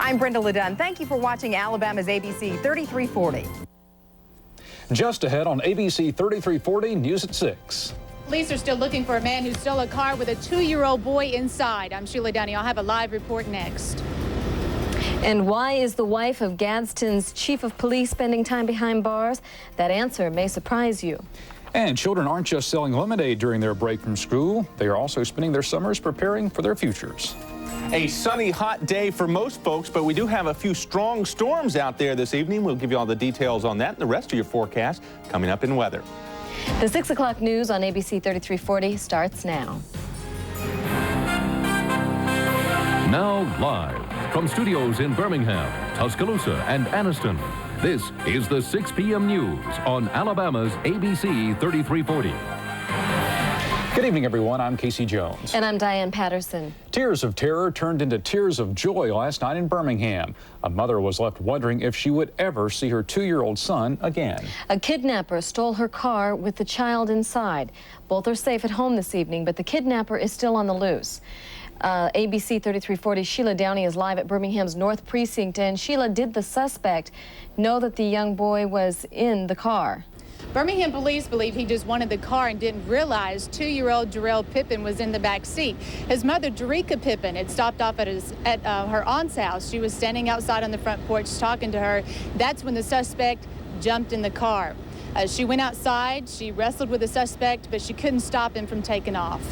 I'm Brenda LeDunn. Thank you for watching Alabama's ABC 3340. Just ahead on ABC 3340, News at 6. Police are still looking for a man who stole a car with a 2-year-old boy inside. I'm Sheila Downey. I'll have a live report next. And why is the wife of Gadsden's chief of police spending time behind bars? That answer may surprise you. And children aren't just selling lemonade during their break from school. They are also spending their summers preparing for their futures. A sunny, hot day for most folks, but we do have a few strong storms out there this evening. We'll give you all the details on that and the rest of your forecast coming up in weather. The 6 o'clock news on ABC 3340 starts now. Now live from studios in Birmingham, Tuscaloosa, and Anniston, this is the 6 p.m. news on Alabama's ABC 3340. Good evening, everyone. I'm Casey Jones. And I'm Diane Patterson. Tears of terror turned into tears of joy last night in Birmingham. A mother was left wondering if she would ever see her 2-year-old son again. A kidnapper stole her car with the child inside. Both are safe at home this evening, but the kidnapper is still on the loose. ABC 3340 Sheila Downey is live at Birmingham's North Precinct. And Sheila, did the suspect know that the young boy was in the car? Birmingham police believe he just wanted the car and didn't realize 2-year-old Jarrell Pippin was in the back seat. His mother, Derica Pippin, had stopped off at her aunt's house. She was standing outside on the front porch talking to her. That's when the suspect jumped in the car. She went outside. She wrestled with the suspect, but she couldn't stop him from taking off.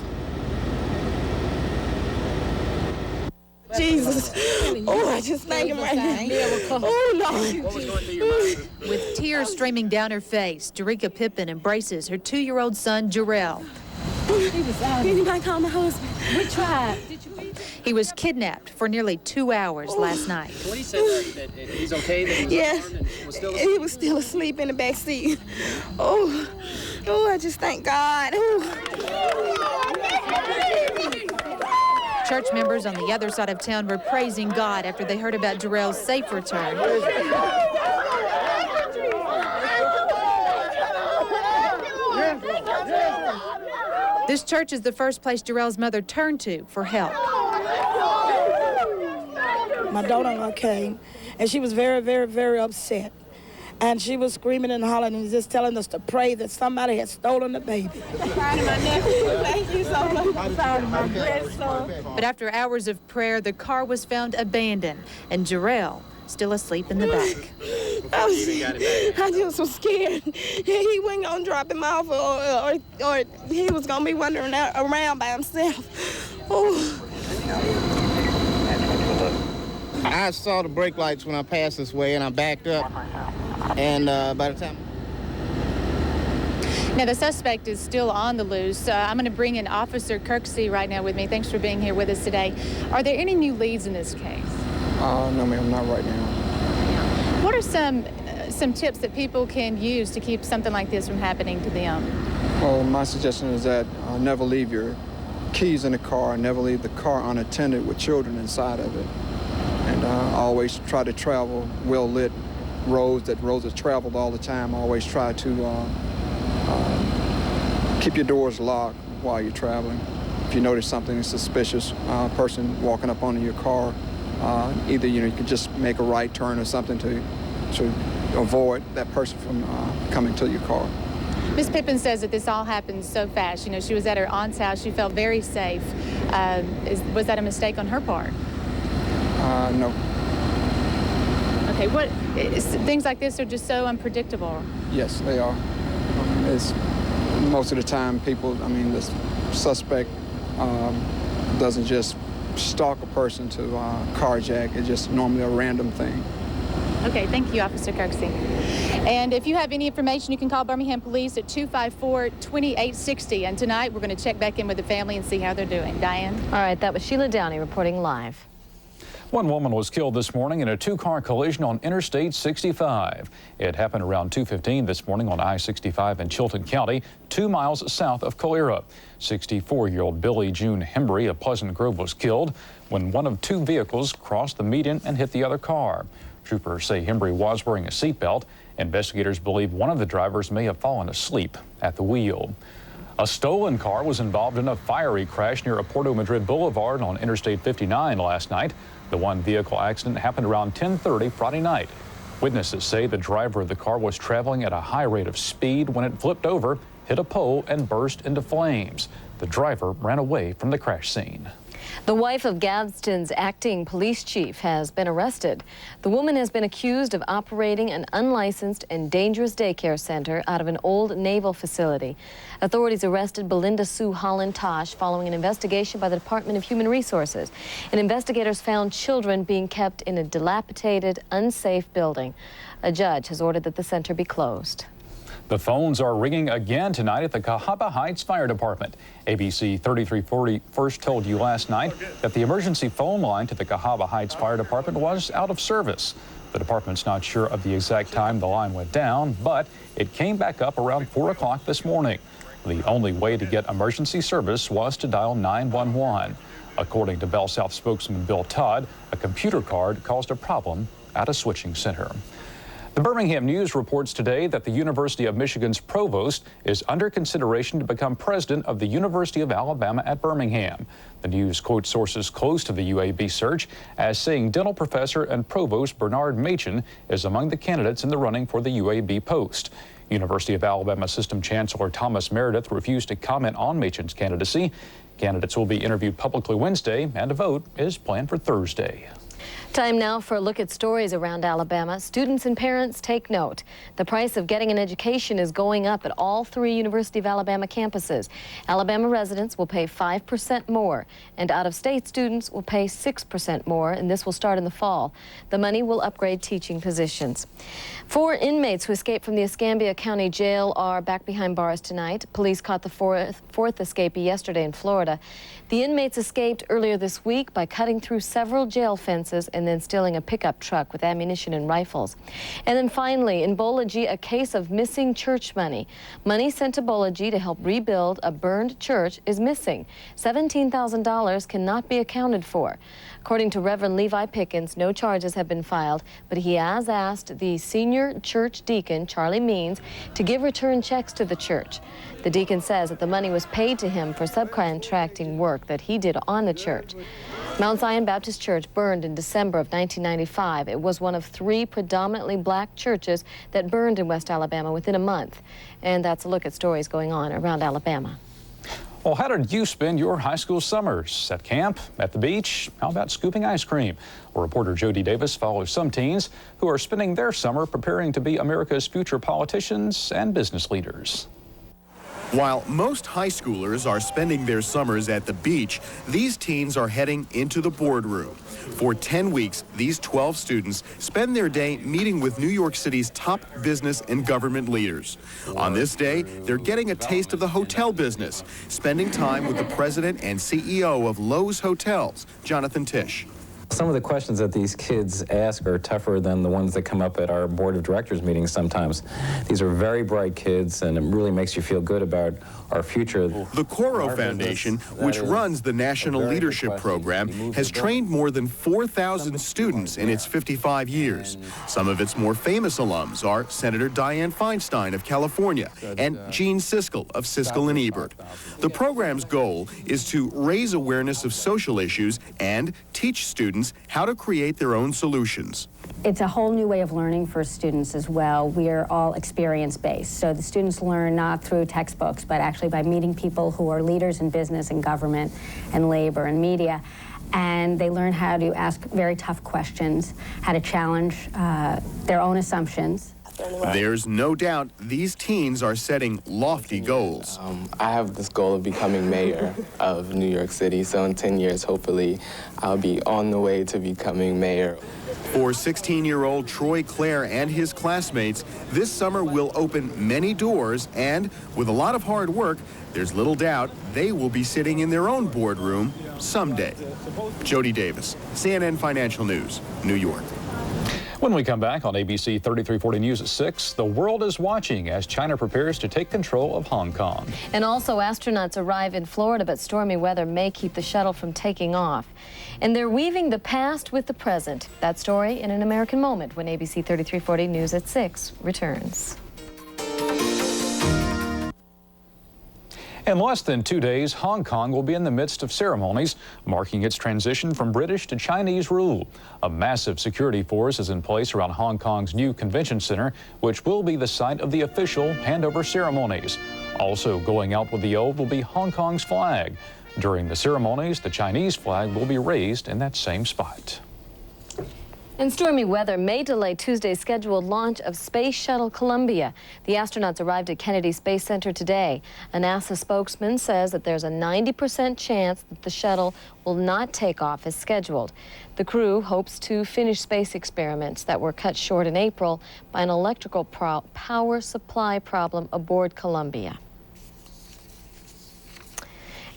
Jesus. Oh, I just thank him right now. Oh, Lord. What was going through your mind? With tears streaming down her face, Derica Pippin embraces her 2-year-old son, Jarrell. Anybody call my husband? We tried. He was kidnapped for nearly 2 hours last night. When he said that he's okay, that he was Yeah, unarmed and was still he was still asleep in the back seat. Oh, I just thank God. Church members on the other side of town were praising God after they heard about Jarrell's safe return. This church is the first place Jarrell's mother turned to for help. My daughter-in-law came, and she was very, very, very upset. And she was screaming and hollering and just telling us to pray that somebody had stolen the baby. Thank you so much. I'm sorry, my grandson. But after hours of prayer, the car was found abandoned, and Jarrell still asleep in the back. I just was scared. He wasn't going to drop him off, or he was going to be wandering around by himself. Oh. I saw the brake lights when I passed this way, and I backed up. And by the time... Now, the suspect is still on the loose. I'm going to bring in Officer Kirksey right now with me. Thanks for being here with us today. Are there any new leads in this case? No, ma'am, not right now. What are some tips that people can use to keep something like this from happening to them? Well, my suggestion is that never leave your keys in the car, never leave the car unattended with children inside of it. And always try to travel well-lit roads that traveled all the time. Always try to keep your doors locked while you're traveling. If you notice something suspicious, person walking up onto your car, either you can just make a right turn or something to avoid that person from coming to your car. Ms. Pippin says that this all happened so fast. She was at her aunt's house. She felt very safe. Was that a mistake on her part? No. Okay, things like this are just so unpredictable. Yes, they are. It's most of the time the suspect doesn't just stalk a person to carjack. It's just normally a random thing. Okay, thank you, Officer Kirksey. And if you have any information, you can call Birmingham Police at 254-2860. And tonight, we're going to check back in with the family and see how they're doing. Diane? All right, that was Sheila Downey reporting live. One woman was killed this morning in a two-car collision on Interstate 65. It happened around 2:15 this morning on I-65 in Chilton County, 2 miles south of Calera. 64-year-old Billy June Hembry of Pleasant Grove was killed when one of two vehicles crossed the median and hit the other car. Troopers say Hembry was wearing a seatbelt. Investigators believe one of the drivers may have fallen asleep at the wheel. A stolen car was involved in a fiery crash near Oporto Madrid Boulevard on Interstate 59 last night. The one vehicle accident happened around 10:30 Friday night. Witnesses say the driver of the car was traveling at a high rate of speed when it flipped over, hit a pole, and burst into flames. The driver ran away from the crash scene. The wife of Gadsden's acting police chief has been arrested. The woman has been accused of operating an unlicensed and dangerous daycare center out of an old naval facility. Authorities arrested Belinda Sue Holland-Tosh following an investigation by the Department of Human Resources. And investigators found children being kept in a dilapidated, unsafe building. A judge has ordered that the center be closed. The phones are ringing again tonight at the Cahaba Heights Fire Department. ABC 3340 first told you last night that the emergency phone line to the Cahaba Heights Fire Department was out of service. The department's not sure of the exact time the line went down, but it came back up around 4 o'clock this morning. The only way to get emergency service was to dial 911. According to Bell South spokesman Bill Todd, a computer card caused a problem at a switching center. The Birmingham News reports today that the University of Michigan's Provost is under consideration to become president of the University of Alabama at Birmingham. The News quotes sources close to the UAB search as saying dental professor and Provost Bernard Machen is among the candidates in the running for the UAB post. University of Alabama System Chancellor Thomas Meredith refused to comment on Machen's candidacy. Candidates will be interviewed publicly Wednesday, and a vote is planned for Thursday. Time now for a look at stories around Alabama. Students and parents, take note. The price of getting an education is going up at all 3 University of Alabama campuses. Alabama residents will pay 5% more, and out-of-state students will pay 6% more, and this will start in the fall. The money will upgrade teaching positions. 4 inmates who escaped from the Escambia County Jail are back behind bars tonight. Police caught the fourth escapee yesterday in Florida. The inmates escaped earlier this week by cutting through several jail fences and then stealing a pickup truck with ammunition and rifles. And then finally, in Bolaji, a case of missing church money. Money sent to Bolaji to help rebuild a burned church is missing. $17,000 cannot be accounted for. According to Reverend Levi Pickens, no charges have been filed, but he has asked the senior church deacon, Charlie Means, to give return checks to the church. The deacon says that the money was paid to him for subcontracting work that he did on the church. Mount Zion Baptist Church burned in December of 1995. It was one of 3 predominantly black churches that burned in West Alabama within a month. And that's a look at stories going on around Alabama. Well, how did you spend your high school summers? At camp? At the beach? How about scooping ice cream? Well, reporter Jody Davis follows some teens who are spending their summer preparing to be America's future politicians and business leaders. While most high schoolers are spending their summers at the beach, these teens are heading into the boardroom. For 10 weeks, these 12 students spend their day meeting with New York City's top business and government leaders. On this day, they're getting a taste of the hotel business, spending time with the president and CEO of Lowe's Hotels, Jonathan Tisch. Some of the questions that these kids ask are tougher than the ones that come up at our board of directors meetings sometimes. These are very bright kids, and it really makes you feel good about our future. The Coro Foundation, which runs the National Leadership Program, has trained more than 4,000 students in its 55 years. Some of its more famous alums are Senator Dianne Feinstein of California and Gene Siskel of Siskel and Ebert. The program's goal is to raise awareness of social issues and teach students how to create their own solutions. It's a whole new way of learning for students as well. We are all experience-based, so the students learn not through textbooks, but actually by meeting people who are leaders in business and government and labor and media. And they learn how to ask very tough questions, how to challenge their own assumptions. There's no doubt these teens are setting lofty goals. I have this goal of becoming mayor of New York City, so in 10 years, hopefully, I'll be on the way to becoming mayor. For 16-year-old Troy Clare and his classmates, this summer will open many doors, and with a lot of hard work, there's little doubt they will be sitting in their own boardroom someday. Jody Davis, CNN Financial News, New York. When we come back on ABC 3340 News at 6, the world is watching as China prepares to take control of Hong Kong. And also, astronauts arrive in Florida, but stormy weather may keep the shuttle from taking off. And they're weaving the past with the present. That story in an American moment when ABC 3340 News at 6 returns. In less than 2 days, Hong Kong will be in the midst of ceremonies marking its transition from British to Chinese rule. A massive security force is in place around Hong Kong's new convention center, which will be the site of the official handover ceremonies. Also going out with the old will be Hong Kong's flag. During the ceremonies, the Chinese flag will be raised in that same spot. And stormy weather may delay Tuesday's scheduled launch of Space Shuttle Columbia. The astronauts arrived at Kennedy Space Center today. A NASA spokesman says that there's a 90% chance that the shuttle will not take off as scheduled. The crew hopes to finish space experiments that were cut short in April by an electrical power supply problem aboard Columbia.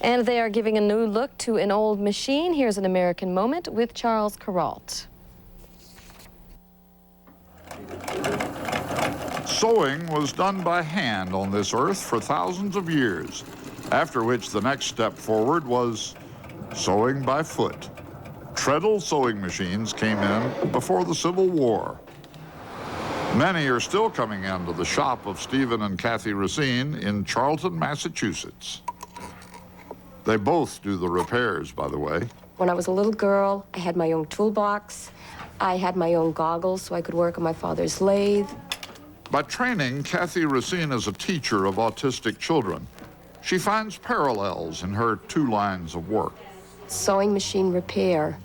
And they are giving a new look to an old machine. Here's an American moment with Charles Kuralt. Sewing was done by hand on this earth for thousands of years, after which the next step forward was sewing by foot. Treadle sewing machines came in before the Civil War. Many are still coming into the shop of Stephen and Cathy Racine in Charlton, Massachusetts. They both do the repairs, by the way. When I was a little girl, I had my own toolbox. I had my own goggles so I could work on my father's lathe. By training, Cathy Racine is a teacher of autistic children. She finds parallels in her two lines of work. Sewing machine repair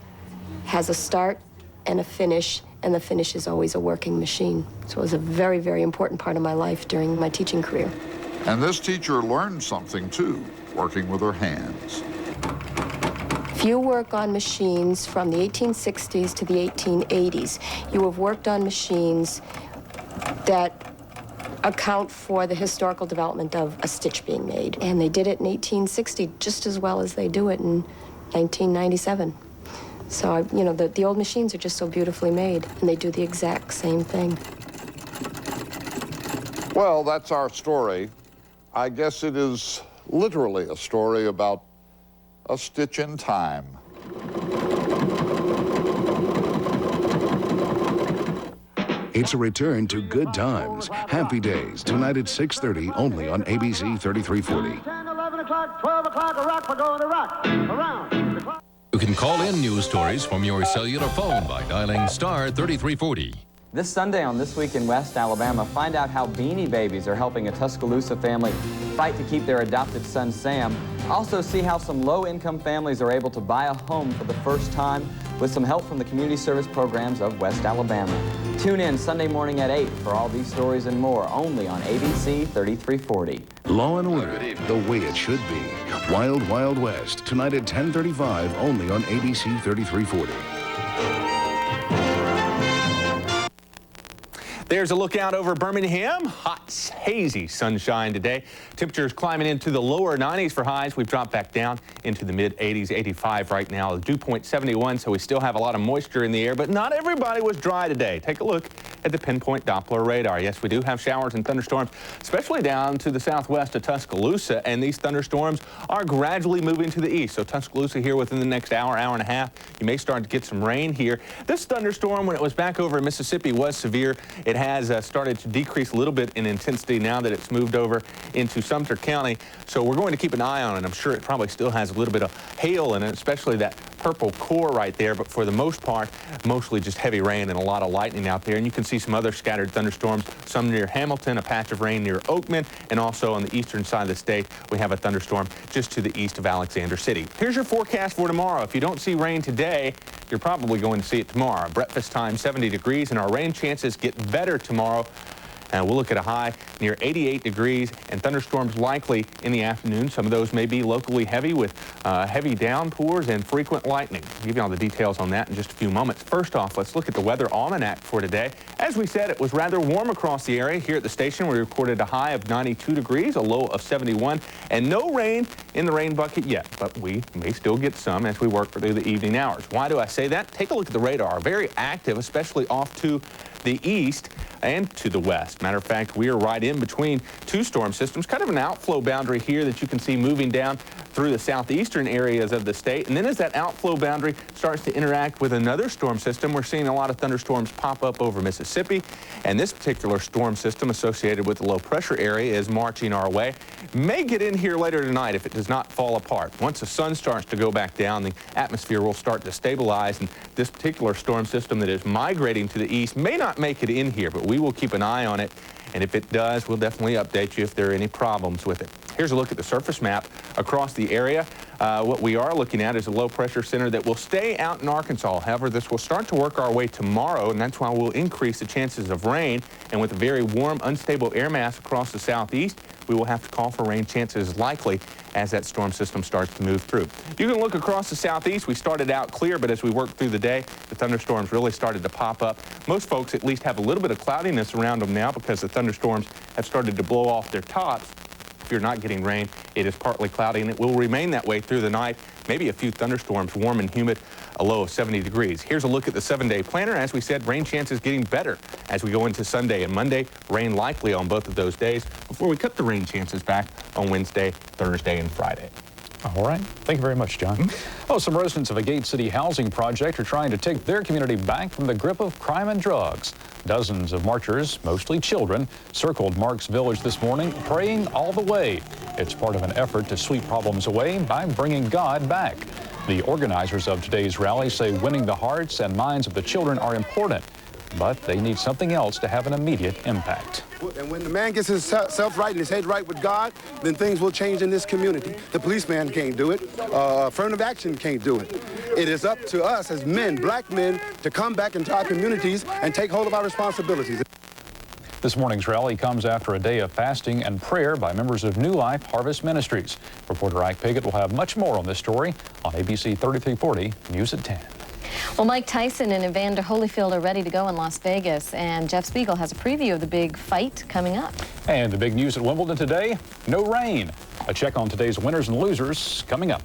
has a start and a finish, and the finish is always a working machine. So it was a very, very important part of my life during my teaching career. And this teacher learned something too, working with her hands. If you work on machines from the 1860s to the 1880s, you have worked on machines that account for the historical development of a stitch being made. And they did it in 1860 just as well as they do it in 1997. So, you know, the old machines are just so beautifully made, and they do the exact same thing. Well, that's our story. I guess it is literally a story about a stitch in time. It's a return to good times. Happy Days, tonight at 6:30, only on ABC 3340. 10, 11 o'clock, 12 o'clock, a rock, we're going to rock. Around. You can call in news stories from your cellular phone by dialing star 3340. This Sunday on This Week in West Alabama, find out how Beanie Babies are helping a Tuscaloosa family fight to keep their adopted son Sam. Also see how some low-income families are able to buy a home for the first time with some help from the community service programs of West Alabama. Tune in Sunday morning at 8 for all these stories and more, only on ABC 3340. Law and Order, the way it should be. Wild Wild West, tonight at 10:35, only on ABC 3340. There's a look out over Birmingham. Hot, hazy sunshine today. Temperatures climbing into the lower 90s for highs. We've dropped back down into the mid-80s, 85 right now. The dew point 71, so we still have a lot of moisture in the air, but not everybody was dry today. Take a look at the pinpoint Doppler radar. Yes, we do have showers and thunderstorms, especially down to the southwest of Tuscaloosa, and these thunderstorms are gradually moving to the east. So Tuscaloosa here within the next hour, hour and a half, you may start to get some rain here. This thunderstorm, when it was back over in Mississippi, was severe. It has started to decrease a little bit in intensity now that it's moved over into Sumter County. So we're going to keep an eye on it. I'm sure it probably still has a little bit of hail in it, especially that purple core right there. But for the most part, mostly just heavy rain and a lot of lightning out there. And you can see some other scattered thunderstorms, some near Hamilton, a patch of rain near Oakman, and also on the eastern side of the state, we have a thunderstorm just to the east of Alexander City. Here's your forecast for tomorrow. If you don't see rain today, you're probably going to see it tomorrow. Breakfast time, 70 degrees, and our rain chances get better tomorrow. And we'll look at a high near 88 degrees and thunderstorms likely in the afternoon. Some of those may be locally heavy with heavy downpours and frequent lightning. I'll give you all the details on that in just a few moments. First off, let's look at the weather almanac for today. As we said, it was rather warm across the area. Here at the station, we recorded a high of 92 degrees, a low of 71, and no rain in the rain bucket yet. But we may still get some as we work through the evening hours. Why do I say that? Take a look at the radar. Very active, especially off to the east and to the west. Matter of fact, we are right in between two storm systems, kind of an outflow boundary here that you can see moving down through the southeastern areas of the state. And then as that outflow boundary starts to interact with another storm system, we're seeing a lot of thunderstorms pop up over Mississippi. And this particular storm system associated with the low pressure area is marching our way. May get in here later tonight if it does not fall apart. Once the sun starts to go back down, the atmosphere will start to stabilize, and this particular storm system that is migrating to the east may not make it in here, but we will keep an eye on it. And if it does, we'll definitely update you if there are any problems with it. Here's a look at the surface map across the area. What we are looking at is a low-pressure center that will stay out in Arkansas. However, this will start to work our way tomorrow, and that's why we'll increase the chances of rain. And with a very warm, unstable air mass across the southeast, we will have to call for rain chances likely as that storm system starts to move through. You can look across the southeast. We started out clear, but as we worked through the day, the thunderstorms really started to pop up. Most folks at least have a little bit of cloudiness around them now because the thunderstorms have started to blow off their tops. If you're not getting rain, it is partly cloudy, and it will remain that way through the night. Maybe a few thunderstorms, warm and humid, a low of 70 degrees. Here's a look at the 7-day planner. As we said, rain chances getting better as we go into Sunday and Monday. Rain likely on both of those days before we cut the rain chances back on Wednesday, Thursday, and Friday. All right. Thank you very much, John. Oh, some residents of a Gate City housing project are trying to take their community back from the grip of crime and drugs. Dozens of marchers, mostly children, circled Marks Village this morning, praying all the way. It's part of an effort to sweep problems away by bringing God back. The organizers of today's rally say winning the hearts and minds of the children are important, but they need something else to have an immediate impact. And when the man gets himself right and his head right with God, then things will change in this community. The policeman can't do it. Affirmative action can't do it. It is up to us as men, black men, to come back into our communities and take hold of our responsibilities. This morning's rally comes after a day of fasting and prayer by members of New Life Harvest Ministries. Reporter Ike Piggott will have much more on this story on ABC 3340 News at 10. Well, Mike Tyson and Evander Holyfield are ready to go in Las Vegas, and Jeff Spiegel has a preview of the big fight coming up. And the big news at Wimbledon today, no rain. A check on today's winners and losers coming up.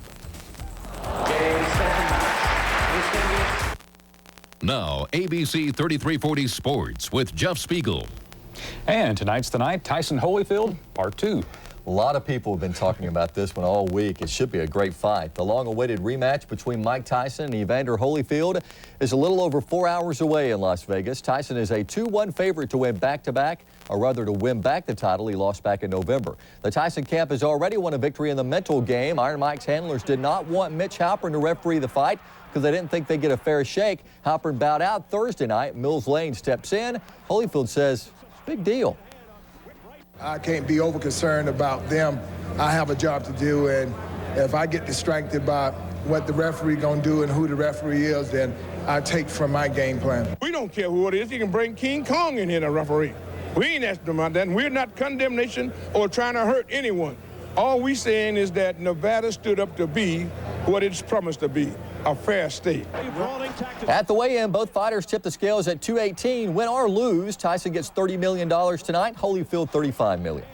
Now, ABC 3340 Sports with Jeff Spiegel. And tonight's the night, Tyson-Holyfield, Part 2. A lot of people have been talking about this one all week. It should be a great fight. The long-awaited rematch between Mike Tyson and Evander Holyfield is a little over 4 hours away in Las Vegas. Tyson is a 2-1 favorite to win back-to-back, or rather to win back the title he lost back in November. The Tyson camp has already won a victory in the mental game. Iron Mike's handlers did not want Mitch Halpern to referee the fight because they didn't think they'd get a fair shake. Halpern bowed out Thursday night. Mills Lane steps in. Holyfield says, big deal. I can't be over concerned about them. I have a job to do, and if I get distracted by what the referee gonna do and who the referee is, then I take from my game plan. We don't care who it is. You can bring King Kong in here to referee. We ain't asking about that, and we're not condemnation or trying to hurt anyone. All we saying is that Nevada stood up to be what it's promised to be, a fair state. At the weigh-in, both fighters tip the scales at 218. Win or lose, Tyson gets $30 million tonight, Holyfield $35 million.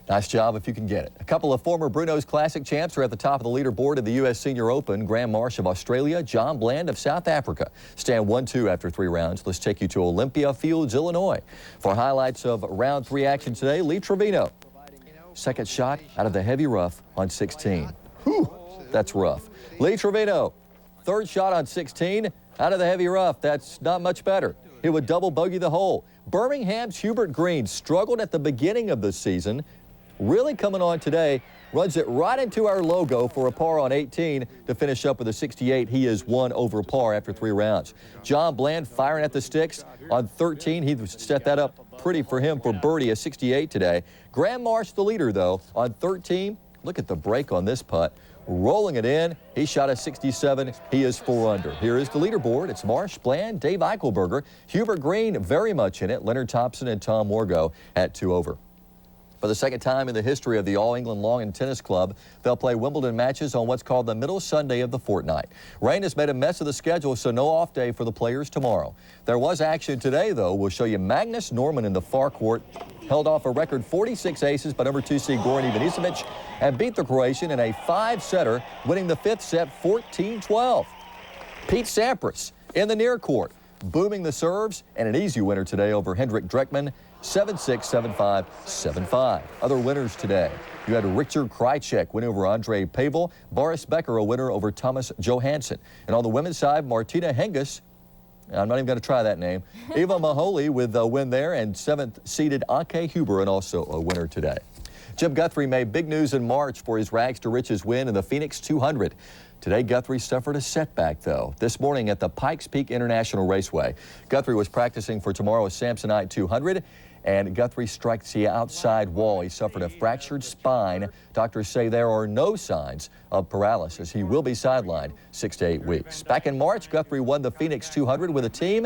Nice job if you can get it. A couple of former Bruno's Classic champs are at the top of the leaderboard of the U.S. Senior Open. Graham Marsh of Australia, John Bland of South Africa stand 1-2 after 3 rounds. Let's take you to Olympia Fields, Illinois. For highlights of round 3 action today, Lee Trevino. Second shot out of the heavy rough on 16. Whew, that's rough. Lee Trevino, third shot on 16 out of the heavy rough. That's not much better. He would double bogey the hole. Birmingham's Hubert Green struggled at the beginning of the season. Really coming on today, runs it right into our logo for a par on 18 to finish up with a 68. He is 1 over par after 3 rounds. John Bland firing at the sticks on 13. He set that up pretty for him for birdie, a 68 today. Graham Marsh, the leader, though, on 13. Look at the break on this putt. Rolling it in. He shot a 67. He is 4 under. Here is the leaderboard. It's Marsh, Bland, Dave Eichelberger, Hubert Green very much in it, Leonard Thompson and Tom Morgo at 2 over. For the second time in the history of the All England Lawn and Tennis Club, they'll play Wimbledon matches on what's called the middle Sunday of the fortnight. Rain has made a mess of the schedule, so no off day for the players tomorrow. There was action today, though. We'll show you Magnus Norman in the far court. Held off a record 46 aces by number 2 seed Goran Ivanisevic and beat the Croatian in a 5-setter, winning the 5th set 14-12. Pete Sampras in the near court. booming the serves, and an easy winner today over Hendrik Dreckmann, 7-6, 7-5, 7-5. Other winners today. You had Richard Krajicek win over Andre Pavel, Boris Becker a winner over Thomas Johansson. And on the women's side, Martina Hingis, I'm not even going to try that name, Eva Maholi with a win there, and 7th-seeded Anke Huber, and also a winner today. Jim Guthrie made big news in March for his rags to riches win in the Phoenix 200. Today, Guthrie suffered a setback, though. This morning at the Pikes Peak International Raceway, Guthrie was practicing for tomorrow's Samsonite 200, and Guthrie strikes the outside wall. He suffered a fractured spine. Doctors say there are no signs of paralysis. He will be sidelined 6 to 8 weeks. Back in March, Guthrie won the Phoenix 200 with a team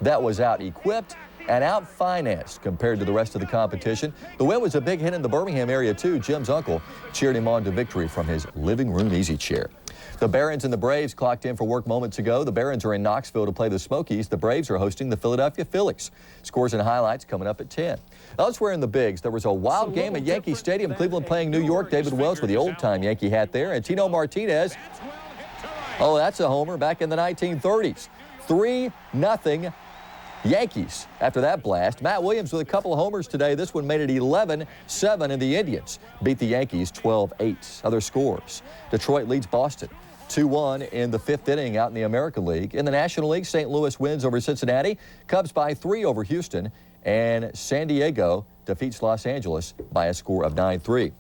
that was out-equipped and out-financed compared to the rest of the competition. The win was a big hit in the Birmingham area, too. Jim's uncle cheered him on to victory from his living room easy chair. The Barons and the Braves clocked in for work moments ago. The Barons are in Knoxville to play the Smokies. The Braves are hosting the Philadelphia Phillies. Scores and highlights coming up at 10. Elsewhere in the Bigs, there was a wild game at Yankee Stadium. Cleveland playing New York. David Wells with the old-time Yankee hat there. And Tino Martinez, oh, that's a homer back in the 1930s. 3-0 Yankees after that blast. Matt Williams with a couple of homers today. This one made it 11-7, and the Indians beat the Yankees 12-8. Other scores. Detroit leads Boston 2-1 in the 5th inning out in the American League. In the National League, St. Louis wins over Cincinnati. Cubs by 3 over Houston. And San Diego defeats Los Angeles by a score of 9-3.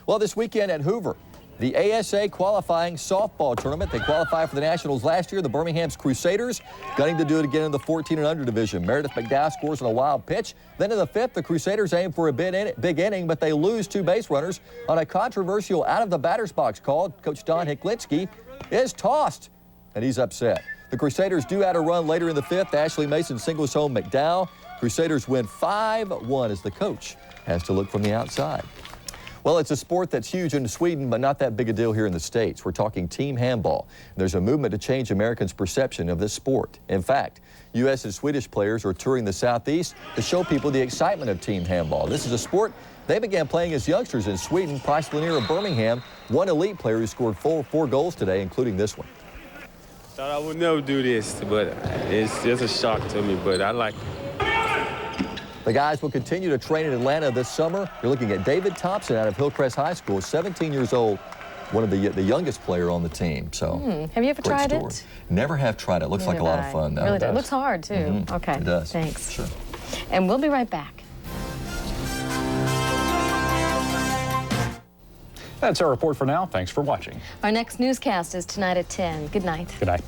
Well, this weekend at Hoover, the ASA qualifying softball tournament. They qualified for the Nationals last year. The Birmingham's Crusaders gunning to do it again in the 14 and under division. Meredith McDowell scores on a wild pitch. Then in the 5th, the Crusaders aim for a big inning, but they lose 2 base runners on a controversial out of the batter's box call. Coach Don Hiklinski is tossed, and he's upset. The Crusaders do add a run later in the 5th. Ashley Mason singles home McDowell. Crusaders win 5-1 as the coach has to look from the outside. Well, it's a sport that's huge in Sweden, but not that big a deal here in the States. We're talking team handball. There's a movement to change Americans' perception of this sport. In fact, U.S. and Swedish players are touring the Southeast to show people the excitement of team handball. This is a sport they began playing as youngsters in Sweden. Price Lanier of Birmingham, one elite player who scored four goals today, including this one. Thought I would never do this, but it's just a shock to me, but I like it. The guys will continue to train in Atlanta this summer. You're looking at David Thompson out of Hillcrest High School, 17 years old, one of the youngest player on the team. So, have you ever tried it? Never have tried it. Looks like a lot of fun, though. Really does. It looks hard, too. Okay. It does. Thanks. Sure. And we'll be right back. That's our report for now. Thanks for watching. Our next newscast is tonight at 10. Good night. Good night.